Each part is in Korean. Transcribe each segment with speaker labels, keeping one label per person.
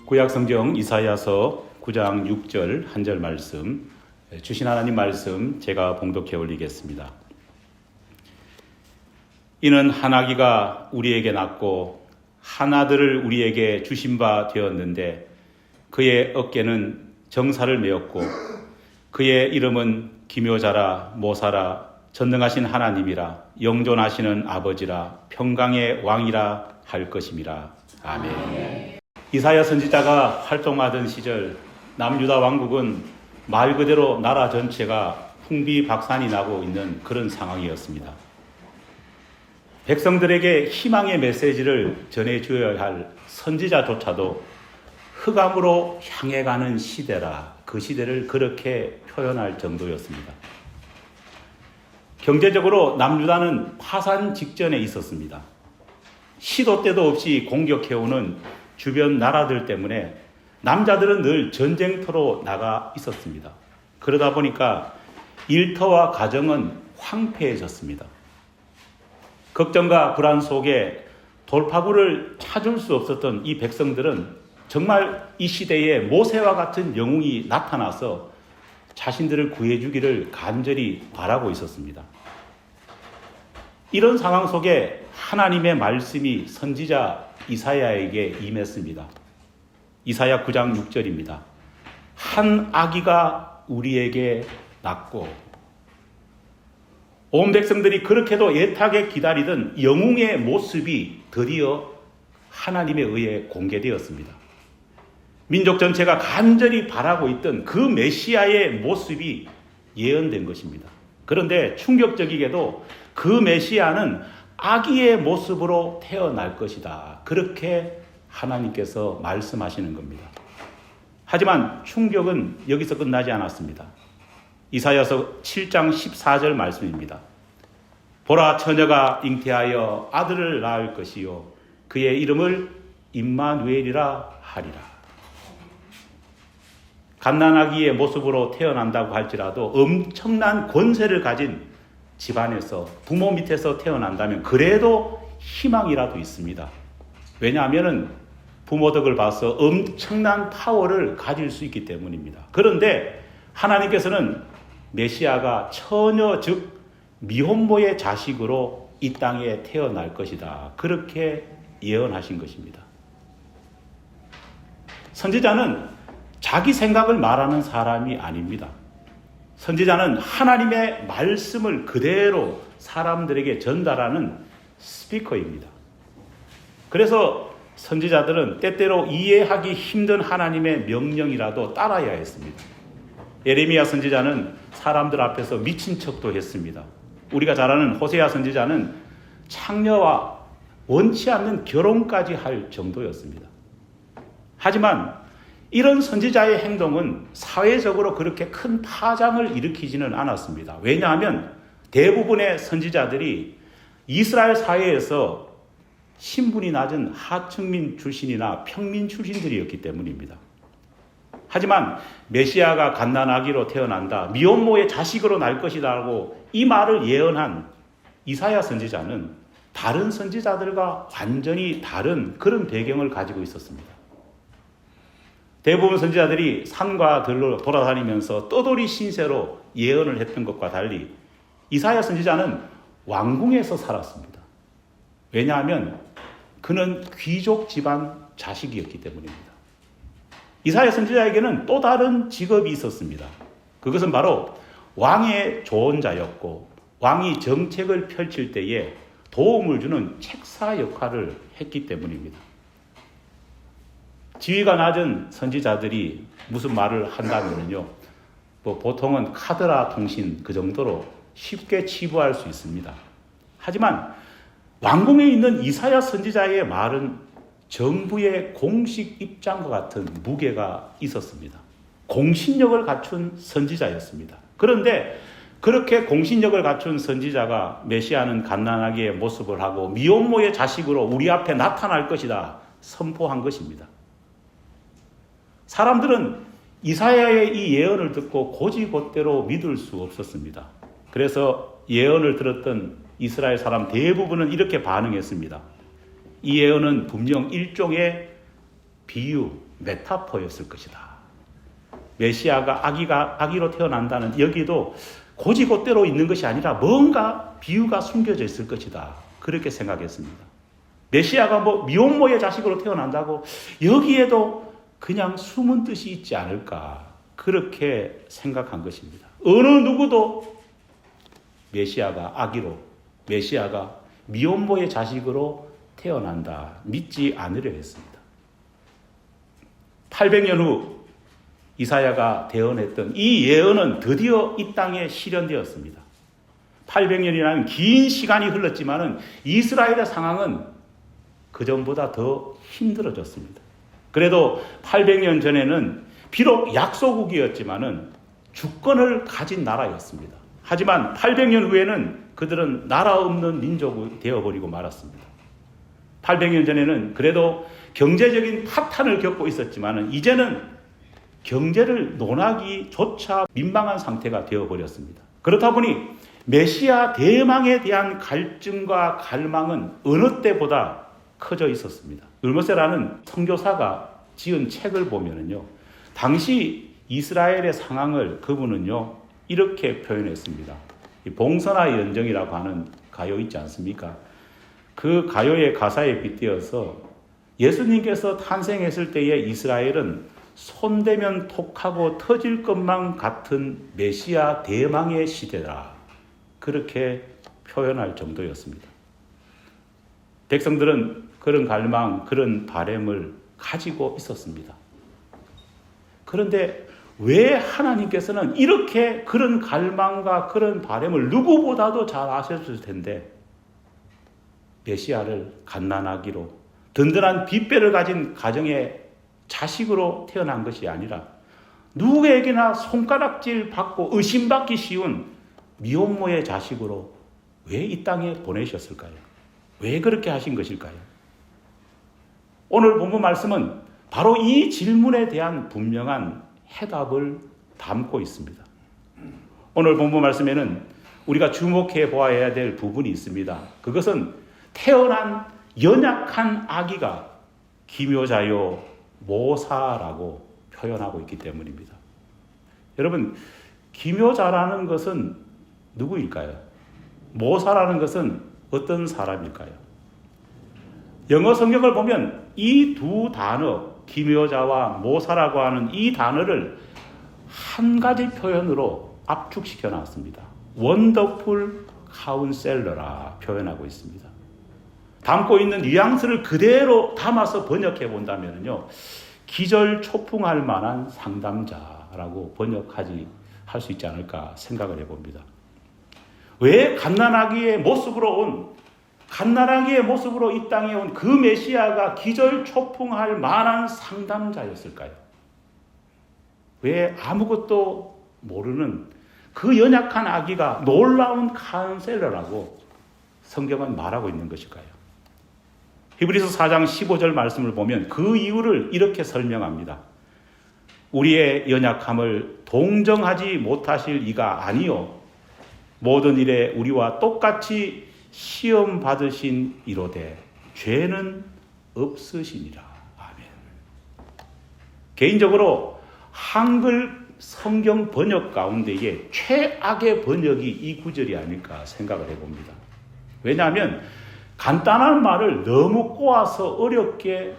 Speaker 1: 구약성경 이사야서 9장 6절 한 절 말씀, 주신 하나님 말씀 제가 봉독해 올리겠습니다. 이는 한 아기가 우리에게 낳고 한 아들을 우리에게 주신 바 되었는데 그의 어깨는 정사를 메었고 그의 이름은 기묘자라 모사라 전능하신 하나님이라 영존하시는 아버지라 평강의 왕이라 할 것임이라. 아멘. 이사야 선지자가 활동하던 시절 남유다 왕국은 말 그대로 나라 전체가 풍비박산이 나고 있는 그런 상황이었습니다. 백성들에게 희망의 메시지를 전해주어야 할 선지자조차도 흑암으로 향해 가는 시대라, 그 시대를 그렇게 표현할 정도였습니다. 경제적으로 남유다는 파산 직전에 있었습니다. 시도 때도 없이 공격해오는 주변 나라들 때문에 남자들은 늘 전쟁터로 나가 있었습니다. 그러다 보니까 일터와 가정은 황폐해졌습니다. 걱정과 불안 속에 돌파구를 찾을 수 없었던 이 백성들은 정말 이 시대에 모세와 같은 영웅이 나타나서 자신들을 구해주기를 간절히 바라고 있었습니다. 이런 상황 속에 하나님의 말씀이 선지자 이사야에게 임했습니다. 이사야 9장 6절입니다. 한 아기가 우리에게 낳고, 온 백성들이 그렇게도 애타게 기다리던 영웅의 모습이 드디어 하나님에 의해 공개되었습니다. 민족 전체가 간절히 바라고 있던 그 메시아의 모습이 예언된 것입니다. 그런데 충격적이게도 그 메시아는 아기의 모습으로 태어날 것이다, 그렇게 하나님께서 말씀하시는 겁니다. 하지만 충격은 여기서 끝나지 않았습니다. 이사야서 7장 14절 말씀입니다. 보라, 처녀가 잉태하여 아들을 낳을 것이요 그의 이름을 임마누엘이라 하리라. 갓난아기의 모습으로 태어난다고 할지라도 엄청난 권세를 가진 집안에서, 부모 밑에서 태어난다면 그래도 희망이라도 있습니다. 왜냐하면 부모 덕을 봐서 엄청난 파워를 가질 수 있기 때문입니다. 그런데 하나님께서는 메시아가 처녀, 즉 미혼모의 자식으로 이 땅에 태어날 것이다, 그렇게 예언하신 것입니다. 선지자는 자기 생각을 말하는 사람이 아닙니다. 선지자는 하나님의 말씀을 그대로 사람들에게 전달하는 스피커입니다. 그래서 선지자들은 때때로 이해하기 힘든 하나님의 명령이라도 따라야 했습니다. 예레미야 선지자는 사람들 앞에서 미친 척도 했습니다. 우리가 잘 아는 호세아 선지자는 창녀와 원치 않는 결혼까지 할 정도였습니다. 하지만 이런 선지자의 행동은 사회적으로 그렇게 큰 파장을 일으키지는 않았습니다. 왜냐하면 대부분의 선지자들이 이스라엘 사회에서 신분이 낮은 하층민 출신이나 평민 출신들이었기 때문입니다. 하지만 메시아가 갓난아기로 태어난다, 미혼모의 자식으로 날 것이라고 이 말을 예언한 이사야 선지자는 다른 선지자들과 완전히 다른 그런 배경을 가지고 있었습니다. 대부분 선지자들이 산과 들로 돌아다니면서 떠돌이 신세로 예언을 했던 것과 달리 이사야 선지자는 왕궁에서 살았습니다. 왜냐하면 그는 귀족 집안 자식이었기 때문입니다. 이사야 선지자에게는 또 다른 직업이 있었습니다. 그것은 바로 왕의 조언자였고, 왕이 정책을 펼칠 때에 도움을 주는 책사 역할을 했기 때문입니다. 지위가 낮은 선지자들이 무슨 말을 한다면요, 보통은 카드라 통신 그 정도로 쉽게 치부할 수 있습니다. 하지만 왕궁에 있는 이사야 선지자의 말은 정부의 공식 입장과 같은 무게가 있었습니다. 공신력을 갖춘 선지자였습니다. 그런데 그렇게 공신력을 갖춘 선지자가 메시아는 갓난아기의 모습을 하고 미혼모의 자식으로 우리 앞에 나타날 것이다 선포한 것입니다. 사람들은 이사야의 이 예언을 듣고 곧이곧대로 믿을 수 없었습니다. 그래서 예언을 들었던 이스라엘 사람 대부분은 이렇게 반응했습니다. 이 예언은 분명 일종의 비유, 메타포였을 것이다. 메시아가 아기로 태어난다는 여기도 고지고대로 있는 것이 아니라 뭔가 비유가 숨겨져 있을 것이다. 그렇게 생각했습니다. 메시아가 미혼모의 자식으로 태어난다고 여기에도 그냥 숨은 뜻이 있지 않을까. 그렇게 생각한 것입니다. 어느 누구도 메시아가 메시아가 미혼모의 자식으로 태어난다. 믿지 않으려 했습니다. 800년 후 이사야가 대언했던 이 예언은 드디어 이 땅에 실현되었습니다. 800년이라는 긴 시간이 흘렀지만은 이스라엘의 상황은 그전보다 더 힘들어졌습니다. 그래도 800년 전에는 비록 약소국이었지만은 주권을 가진 나라였습니다. 하지만 800년 후에는 그들은 나라 없는 민족이 되어버리고 말았습니다. 800년 전에는 그래도 경제적인 파탄을 겪고 있었지만은 이제는 경제를 논하기조차 민망한 상태가 되어버렸습니다. 그렇다 보니 메시아 대망에 대한 갈증과 갈망은 어느 때보다 커져 있었습니다. 울머세라는 선교사가 지은 책을 보면은요, 당시 이스라엘의 상황을 그분은요 이렇게 표현했습니다. 봉선화 연정이라고 하는 가요 있지 않습니까? 그 가요의 가사에 빗대어서 예수님께서 탄생했을 때의 이스라엘은 손대면 톡하고 터질 것만 같은 메시아 대망의 시대다. 그렇게 표현할 정도였습니다. 백성들은 그런 갈망, 그런 바람을 가지고 있었습니다. 그런데 왜 하나님께서는 이렇게 그런 갈망과 그런 바람을 누구보다도 잘 아셨을 텐데 메시아를 갓난아기로 든든한 빗배를 가진 가정의 자식으로 태어난 것이 아니라 누구에게나 손가락질 받고 의심받기 쉬운 미혼모의 자식으로 왜 이 땅에 보내셨을까요? 왜 그렇게 하신 것일까요? 오늘 본문 말씀은 바로 이 질문에 대한 분명한 해답을 담고 있습니다. 오늘 본문 말씀에는 우리가 주목해 보아야 될 부분이 있습니다. 그것은 태어난 연약한 아기가 기묘자요 모사라고 표현하고 있기 때문입니다. 여러분, 기묘자라는 것은 누구일까요? 모사라는 것은 어떤 사람일까요? 영어 성경을 보면 이 두 단어, 기묘자와 모사라고 하는 이 단어를 한 가지 표현으로 압축시켜 놨습니다. 원더풀 카운셀러라 표현하고 있습니다. 담고 있는 뉘앙스를 그대로 담아서 번역해 본다면요, 기절초풍할 만한 상담자라고 할 수 있지 않을까 생각을 해봅니다. 왜 갓난아기의 모습으로 이 땅에 온 그 메시아가 기절초풍할 만한 상담자였을까요? 왜 아무것도 모르는 그 연약한 아기가 놀라운 카운셀러라고 성경은 말하고 있는 것일까요? 히브리서 4장 15절 말씀을 보면 그 이유를 이렇게 설명합니다. 우리의 연약함을 동정하지 못하실 이가 아니요 모든 일에 우리와 똑같이 시험 받으신 이로되 죄는 없으시니라. 아멘. 개인적으로 한글 성경 번역 가운데에 최악의 번역이 이 구절이 아닐까 생각을 해봅니다. 왜냐하면 간단한 말을 너무 꼬아서 어렵게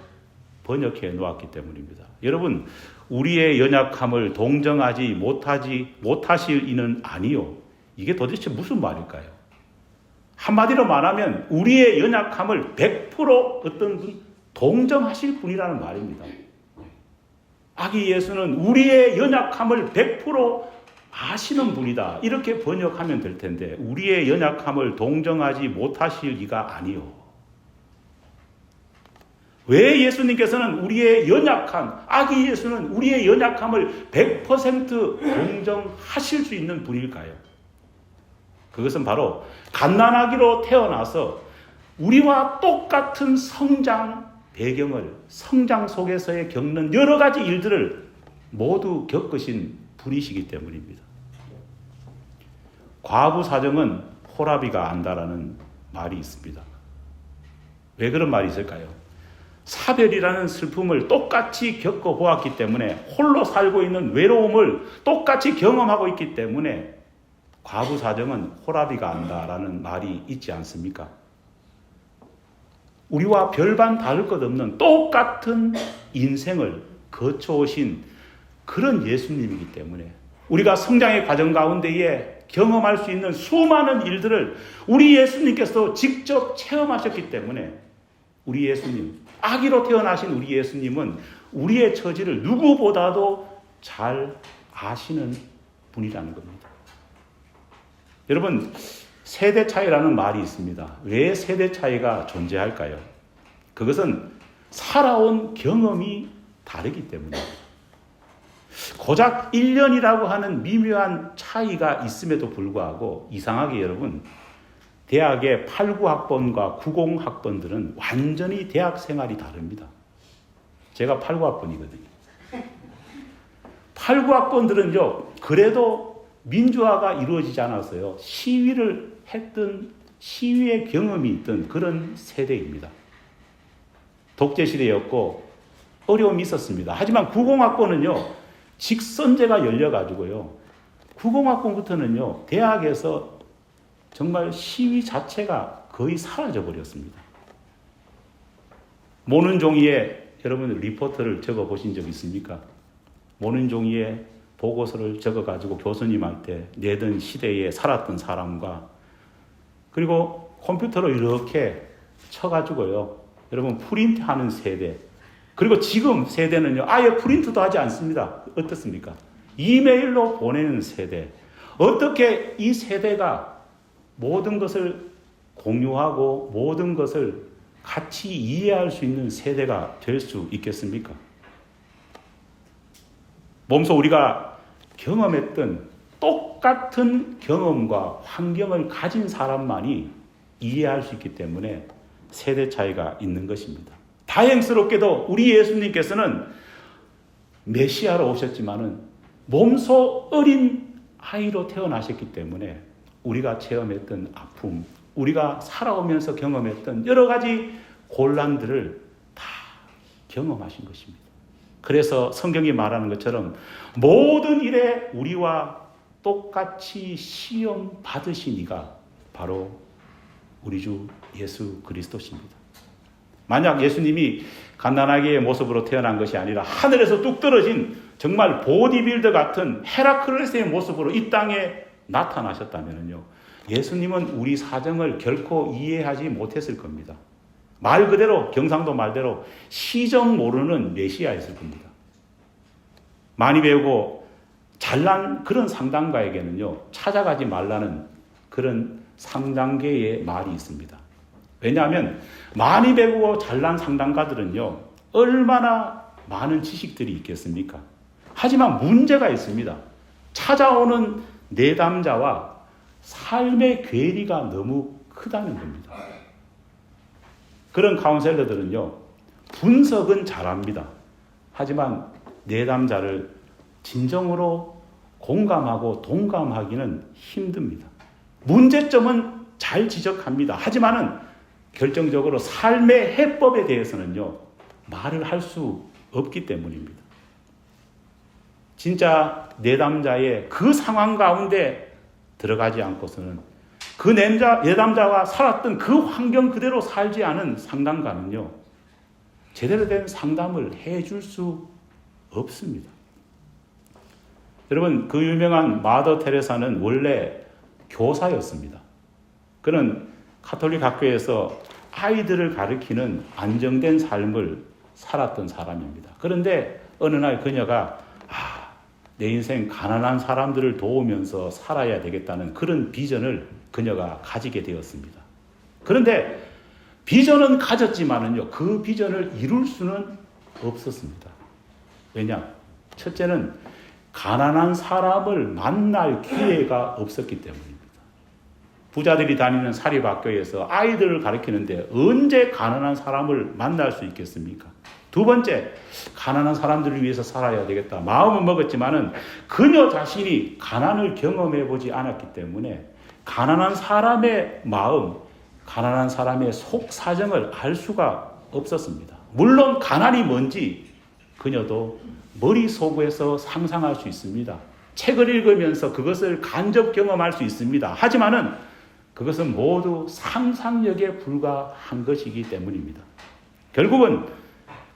Speaker 1: 번역해 놓았기 때문입니다. 여러분, 우리의 연약함을 동정하지 못하실 이는 아니요. 이게 도대체 무슨 말일까요? 한마디로 말하면 우리의 연약함을 100% 어떤 분 동정하실 분이라는 말입니다. 아기 예수는 우리의 연약함을 100% 아시는 분이다. 이렇게 번역하면 될 텐데 우리의 연약함을 동정하지 못하실 이가 아니요. 왜 예수님께서는 아기 예수는 우리의 연약함을 100% 동정하실 수 있는 분일까요? 그것은 바로 갓난아기로 태어나서 우리와 똑같은 성장 속에서의 겪는 여러 가지 일들을 모두 겪으신 분이시기 때문입니다. 과부 사정은 호라비가 안다라는 말이 있습니다. 왜 그런 말이 있을까요? 사별이라는 슬픔을 똑같이 겪어보았기 때문에, 홀로 살고 있는 외로움을 똑같이 경험하고 있기 때문에 과부 사정은 호라비가 안다라는 말이 있지 않습니까? 우리와 별반 다를 것 없는 똑같은 인생을 거쳐오신 그런 예수님이기 때문에 우리가 성장의 과정 가운데에 경험할 수 있는 수많은 일들을 우리 예수님께서 직접 체험하셨기 때문에 우리 예수님, 아기로 태어나신 우리 예수님은 우리의 처지를 누구보다도 잘 아시는 분이라는 겁니다. 여러분, 세대 차이라는 말이 있습니다. 왜 세대 차이가 존재할까요? 그것은 살아온 경험이 다르기 때문입니다. 고작 1년이라고 하는 미묘한 차이가 있음에도 불구하고 이상하게 여러분, 대학의 89학번과 90학번들은 완전히 대학 생활이 다릅니다. 제가 89학번이거든요. 89학번들은요, 그래도 민주화가 이루어지지 않았어요. 시위를 했던, 시위의 경험이 있던 그런 세대입니다. 독재시대였고 어려움이 있었습니다. 하지만 90학번은요, 직선제가 열려가지고요, 90학번부터는요, 대학에서 정말 시위 자체가 거의 사라져 버렸습니다. 모는 종이에 여러분 리포트를 적어 보신 적 있습니까? 모는 종이에 보고서를 적어가지고 교수님한테 내던 시대에 살았던 사람과, 그리고 컴퓨터로 이렇게 쳐가지고요, 여러분 프린트하는 세대, 그리고 지금 세대는요 아예 프린트도 하지 않습니다. 어떻습니까? 이메일로 보내는 세대. 어떻게 이 세대가 모든 것을 공유하고 모든 것을 같이 이해할 수 있는 세대가 될 수 있겠습니까? 몸소 우리가 경험했던 똑같은 경험과 환경을 가진 사람만이 이해할 수 있기 때문에 세대 차이가 있는 것입니다. 다행스럽게도 우리 예수님께서는 메시아로 오셨지만은 몸소 어린 아이로 태어나셨기 때문에 우리가 체험했던 아픔, 우리가 살아오면서 경험했던 여러 가지 곤란들을 다 경험하신 것입니다. 그래서 성경이 말하는 것처럼 모든 일에 우리와 똑같이 시험 받으신 이가 바로 우리 주 예수 그리스도십니다. 만약 예수님이 갓난아기의 모습으로 태어난 것이 아니라 하늘에서 뚝 떨어진 정말 보디빌더 같은 헤라클레스의 모습으로 이 땅에 나타나셨다면요, 예수님은 우리 사정을 결코 이해하지 못했을 겁니다. 말 그대로, 경상도 말대로 시정 모르는 메시아였을 겁니다. 많이 배우고 잘난 그런 상담가에게는요, 찾아가지 말라는 그런 상단계의 말이 있습니다. 왜냐하면 많이 배우고 잘난 상담가들은요, 얼마나 많은 지식들이 있겠습니까? 하지만 문제가 있습니다. 찾아오는 내담자와 삶의 괴리가 너무 크다는 겁니다. 그런 카운셀러들은요, 분석은 잘합니다. 하지만 내담자를 진정으로 공감하고 동감하기는 힘듭니다. 문제점은 잘 지적합니다. 하지만은 결정적으로 삶의 해법에 대해서는요, 말을 할 수 없기 때문입니다. 진짜 내담자의 그 상황 가운데 들어가지 않고서는 그 내담자와 살았던 그 환경 그대로 살지 않은 상담가는요, 제대로 된 상담을 해줄 수 없습니다. 여러분, 그 유명한 마더 테레사는 원래 교사였습니다. 그는 가톨릭 학교에서 아이들을 가르치는 안정된 삶을 살았던 사람입니다. 그런데 어느 날 그녀가 내 인생 가난한 사람들을 도우면서 살아야 되겠다는 그런 비전을 그녀가 가지게 되었습니다. 그런데 비전은 가졌지만은요, 그 비전을 이룰 수는 없었습니다. 왜냐? 첫째는 가난한 사람을 만날 기회가 없었기 때문입니다. 부자들이 다니는 사립학교에서 아이들을 가르치는데 언제 가난한 사람을 만날 수 있겠습니까? 두 번째, 가난한 사람들을 위해서 살아야 되겠다. 마음은 먹었지만은 그녀 자신이 가난을 경험해 보지 않았기 때문에 가난한 사람의 마음, 가난한 사람의 속 사정을 알 수가 없었습니다. 물론 가난이 뭔지 그녀도 머릿속에서 상상할 수 있습니다. 책을 읽으면서 그것을 간접 경험할 수 있습니다. 하지만은 그것은 모두 상상력에 불과한 것이기 때문입니다. 결국은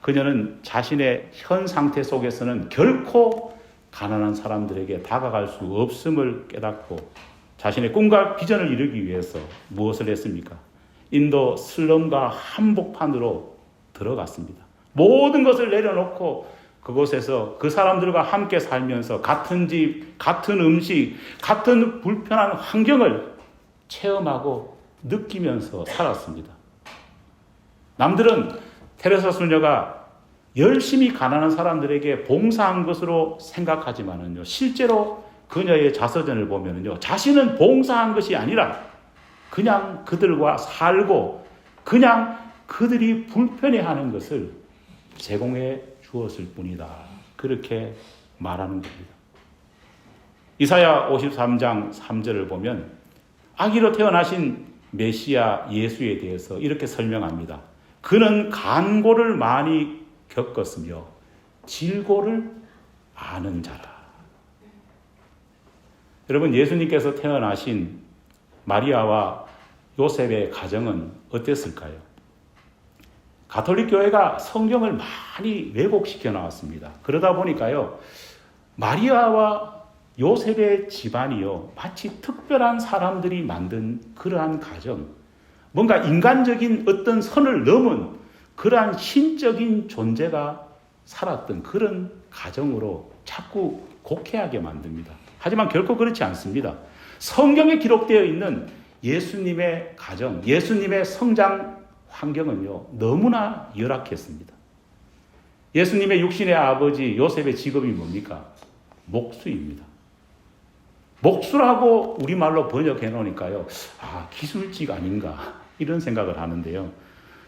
Speaker 1: 그녀는 자신의 현 상태 속에서는 결코 가난한 사람들에게 다가갈 수 없음을 깨닫고 자신의 꿈과 비전을 이루기 위해서 무엇을 했습니까? 인도 슬럼과 한복판으로 들어갔습니다. 모든 것을 내려놓고 그곳에서 그 사람들과 함께 살면서 같은 집, 같은 음식, 같은 불편한 환경을 체험하고 느끼면서 살았습니다. 남들은 테레사 수녀가 열심히 가난한 사람들에게 봉사한 것으로 생각하지만은요, 실제로 그녀의 자서전을 보면은요, 자신은 봉사한 것이 아니라 그냥 그들과 살고 그냥 그들이 불편해하는 것을 제공해 주었을 뿐이다. 그렇게 말하는 겁니다. 이사야 53장 3절을 보면 아기로 태어나신 메시아 예수에 대해서 이렇게 설명합니다. 그는 간고를 많이 겪었으며 질고를 아는 자라. 여러분, 예수님께서 태어나신 마리아와 요셉의 가정은 어땠을까요? 가톨릭 교회가 성경을 많이 왜곡시켜 나왔습니다. 그러다 보니까요, 마리아와 요셉의 집안이요, 마치 특별한 사람들이 만든 그러한 가정, 뭔가 인간적인 어떤 선을 넘은 그러한 신적인 존재가 살았던 그런 가정으로 자꾸 곡해하게 만듭니다. 하지만 결코 그렇지 않습니다. 성경에 기록되어 있는 예수님의 가정, 예수님의 성장 환경은요, 너무나 열악했습니다. 예수님의 육신의 아버지 요셉의 직업이 뭡니까? 목수입니다. 목수라고 우리말로 번역해 놓으니까요, 기술직 아닌가 이런 생각을 하는데요.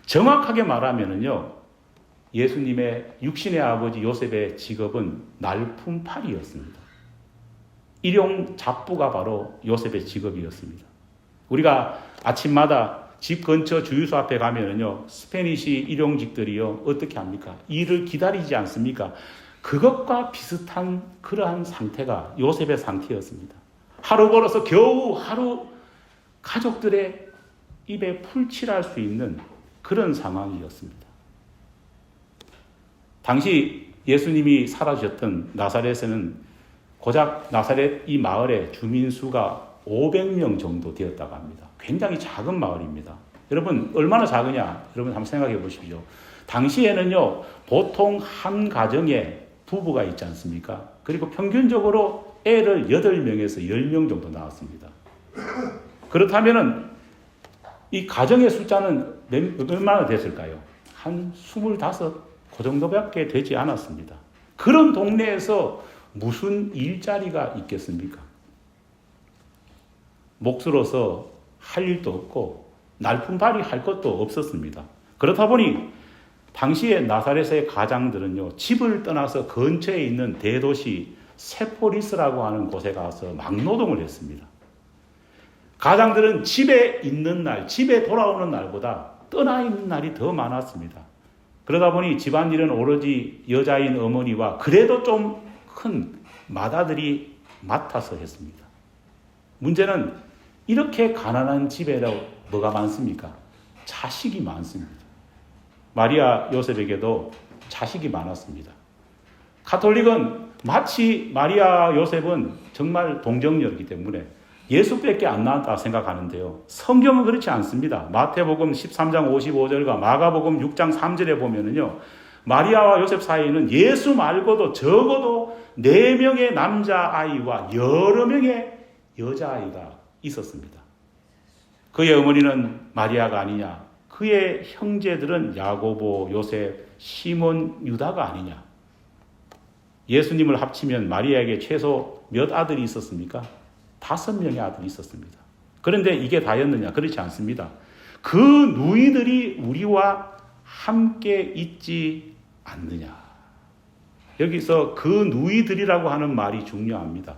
Speaker 1: 정확하게 말하면은요, 예수님의 육신의 아버지 요셉의 직업은 날품팔이였습니다. 일용 잡부가 바로 요셉의 직업이었습니다. 우리가 아침마다 집 근처 주유소 앞에 가면은요, 스페니시 일용직들이요, 어떻게 합니까? 일을 기다리지 않습니까? 그것과 비슷한 그러한 상태가 요셉의 상태였습니다. 하루 벌어서 겨우 하루 가족들의 입에 풀칠할 수 있는 그런 상황이었습니다. 당시 예수님이 살아주셨던 나사렛에는 고작 나사렛 이 마을의 주민 수가 500명 정도 되었다고 합니다. 굉장히 작은 마을입니다. 여러분, 얼마나 작으냐? 여러분 한번 생각해 보십시오. 당시에는요, 보통 한 가정에 부부가 있지 않습니까? 그리고 평균적으로 애를 8명에서 10명 정도 낳았습니다. 그렇다면은 이 가정의 숫자는 얼마나 됐을까요? 한 25, 그 정도밖에 되지 않았습니다. 그런 동네에서 무슨 일자리가 있겠습니까? 목수로서 할 일도 없고 날품팔이 할 것도 없었습니다. 그렇다 보니 당시의 나사렛의 가장들은요, 집을 떠나서 근처에 있는 대도시 세포리스라고 하는 곳에 가서 막노동을 했습니다. 가장들은 집에 있는 날, 집에 돌아오는 날보다 떠나 있는 날이 더 많았습니다. 그러다 보니 집안일은 오로지 여자인 어머니와 그래도 좀 큰 맏아들이 맡아서 했습니다. 문제는 이렇게 가난한 집에도 뭐가 많습니까? 자식이 많습니다. 마리아 요셉에게도 자식이 많았습니다. 가톨릭은 마치 마리아 요셉은 정말 동정녀이기 때문에 예수밖에 안 낳았다 생각하는데요. 성경은 그렇지 않습니다. 마태복음 13장 55절과 마가복음 6장 3절에 보면은요, 마리아와 요셉 사이에는 예수 말고도 적어도 4명의 남자아이와 여러 명의 여자아이가 있었습니다. 그의 어머니는 마리아가 아니냐? 그의 형제들은 야고보, 요셉, 시몬, 유다가 아니냐? 예수님을 합치면 마리아에게 최소 몇 아들이 있었습니까? 5명의 아들이 있었습니다. 그런데 이게 다였느냐? 그렇지 않습니다. 그 누이들이 우리와 함께 있지 않느냐? 여기서 그 누이들이라고 하는 말이 중요합니다.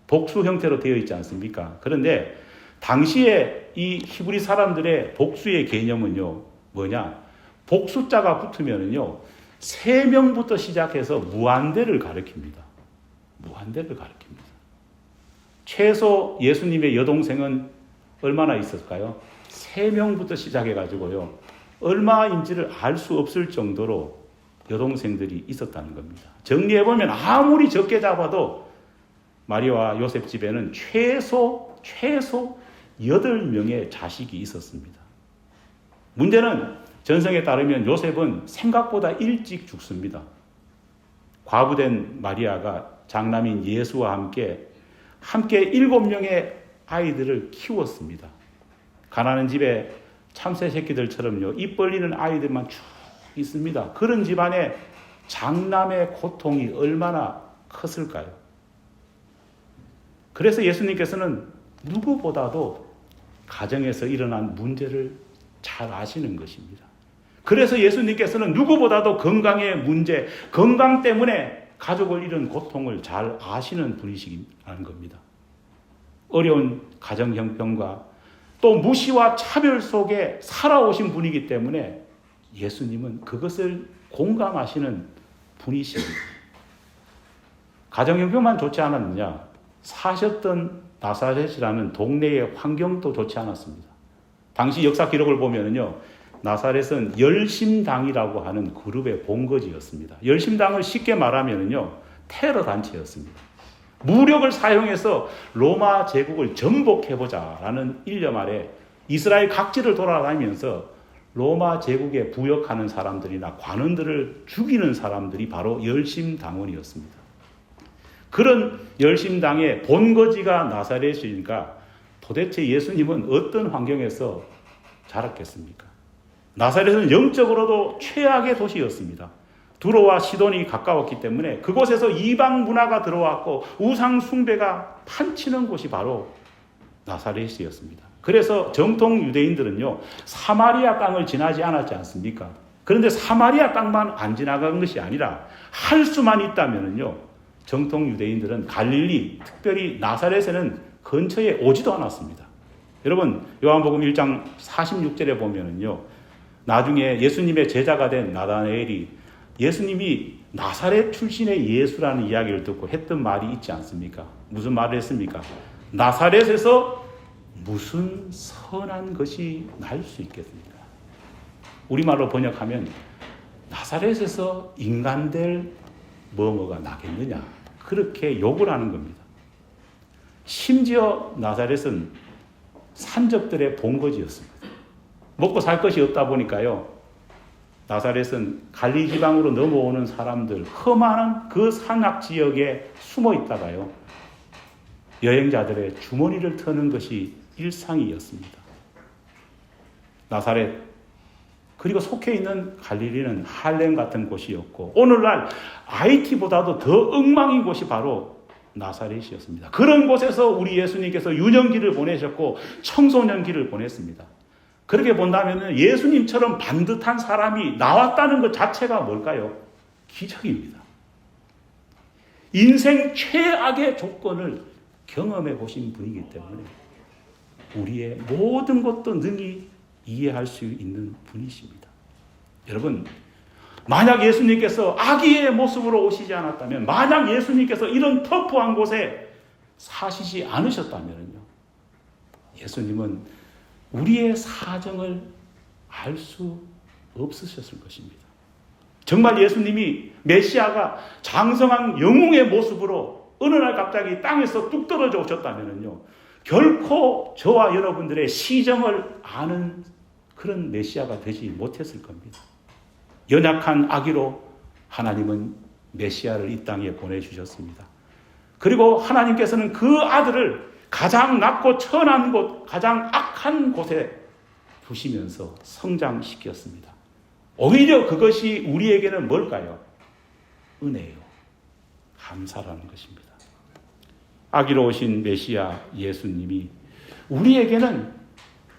Speaker 1: 복수 형태로 되어 있지 않습니까? 그런데 당시에 이 히브리 사람들의 복수의 개념은요, 뭐냐? 복숫자가 붙으면은요, 3명부터 시작해서 무한대를 가리킵니다. 무한대를 가리킵니다. 최소 예수님의 여동생은 얼마나 있었을까요? 3명부터 시작해가지고요, 얼마인지를 알 수 없을 정도로 여동생들이 있었다는 겁니다. 정리해보면 아무리 적게 잡아도 마리아와 요셉 집에는 최소 8명의 자식이 있었습니다. 문제는 전성에 따르면 요셉은 생각보다 일찍 죽습니다. 과부된 마리아가 장남인 예수와 함께 7명의 아이들을 키웠습니다. 가난한 집에 참새 새끼들처럼요, 입 벌리는 아이들만 쭉 있습니다. 그런 집안에 장남의 고통이 얼마나 컸을까요? 그래서 예수님께서는 누구보다도 가정에서 일어난 문제를 잘 아시는 것입니다. 그래서 예수님께서는 누구보다도 건강의 문제, 건강 때문에 가족을 잃은 고통을 잘 아시는 분이시라는 겁니다. 어려운 가정 형편과 또 무시와 차별 속에 살아오신 분이기 때문에 예수님은 그것을 공감하시는 분이십니다. 가정 형편만 좋지 않았느냐? 사셨던 나사렛이라는 동네의 환경도 좋지 않았습니다. 당시 역사 기록을 보면요, 나사렛은 열심당이라고 하는 그룹의 본거지였습니다. 열심당을 쉽게 말하면요, 테러 단체였습니다. 무력을 사용해서 로마 제국을 전복해보자라는 일념 아래 이스라엘 각지를 돌아다니면서 로마 제국에 부역하는 사람들이나 관원들을 죽이는 사람들이 바로 열심당원이었습니다. 그런 열심당의 본거지가 나사렛이니까 도대체 예수님은 어떤 환경에서 자랐겠습니까? 나사렛은 영적으로도 최악의 도시였습니다. 두로와 시돈이 가까웠기 때문에 그곳에서 이방 문화가 들어왔고 우상 숭배가 판치는 곳이 바로 나사렛이었습니다. 그래서 정통 유대인들은요, 사마리아 땅을 지나지 않았지 않습니까? 그런데 사마리아 땅만 안 지나간 것이 아니라 할 수만 있다면요, 정통 유대인들은 갈릴리, 특별히 나사렛에는 근처에 오지도 않았습니다. 여러분, 요한복음 1장 46절에 보면은요, 나중에 예수님의 제자가 된 나다나엘이 예수님이 나사렛 출신의 예수라는 이야기를 듣고 했던 말이 있지 않습니까? 무슨 말을 했습니까? 나사렛에서 무슨 선한 것이 날 수 있겠습니까? 우리말로 번역하면 나사렛에서 인간될 뭐뭐가 나겠느냐, 그렇게 욕을 하는 겁니다. 심지어 나사렛은 산적들의 본거지였습니다. 먹고 살 것이 없다 보니까요, 나사렛은 갈릴리 지방으로 넘어오는 사람들, 험한 그 산악 지역에 숨어 있다가요, 여행자들의 주머니를 터는 것이 일상이었습니다. 나사렛, 그리고 속해 있는 갈릴리는 할렘 같은 곳이었고, 오늘날 IT보다도 더 엉망인 곳이 바로 나사렛이었습니다. 그런 곳에서 우리 예수님께서 유년기를 보내셨고 청소년기를 보냈습니다. 그렇게 본다면 예수님처럼 반듯한 사람이 나왔다는 것 자체가 뭘까요? 기적입니다. 인생 최악의 조건을 경험해 보신 분이기 때문에 우리의 모든 것도 능히 이해할 수 있는 분이십니다. 여러분, 만약 예수님께서 아기의 모습으로 오시지 않았다면, 만약 예수님께서 이런 터프한 곳에 사시지 않으셨다면요, 예수님은 우리의 사정을 알 수 없으셨을 것입니다. 정말 예수님이 메시아가 장성한 영웅의 모습으로 어느 날 갑자기 땅에서 뚝 떨어져 오셨다면요, 결코 저와 여러분들의 시정을 아는 그런 메시아가 되지 못했을 겁니다. 연약한 아기로 하나님은 메시아를 이 땅에 보내주셨습니다. 그리고 하나님께서는 그 아들을 가장 낮고 천한 곳, 가장 악한 곳에 두시면서 성장시켰습니다. 오히려 그것이 우리에게는 뭘까요? 은혜요. 감사라는 것입니다. 아기로 오신 메시아 예수님이 우리에게는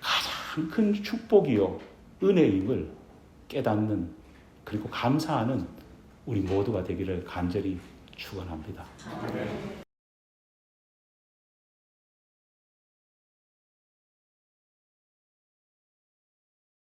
Speaker 1: 가장 큰 축복이요, 은혜임을 깨닫는, 그리고 감사하는 우리 모두가 되기를 간절히 축원합니다.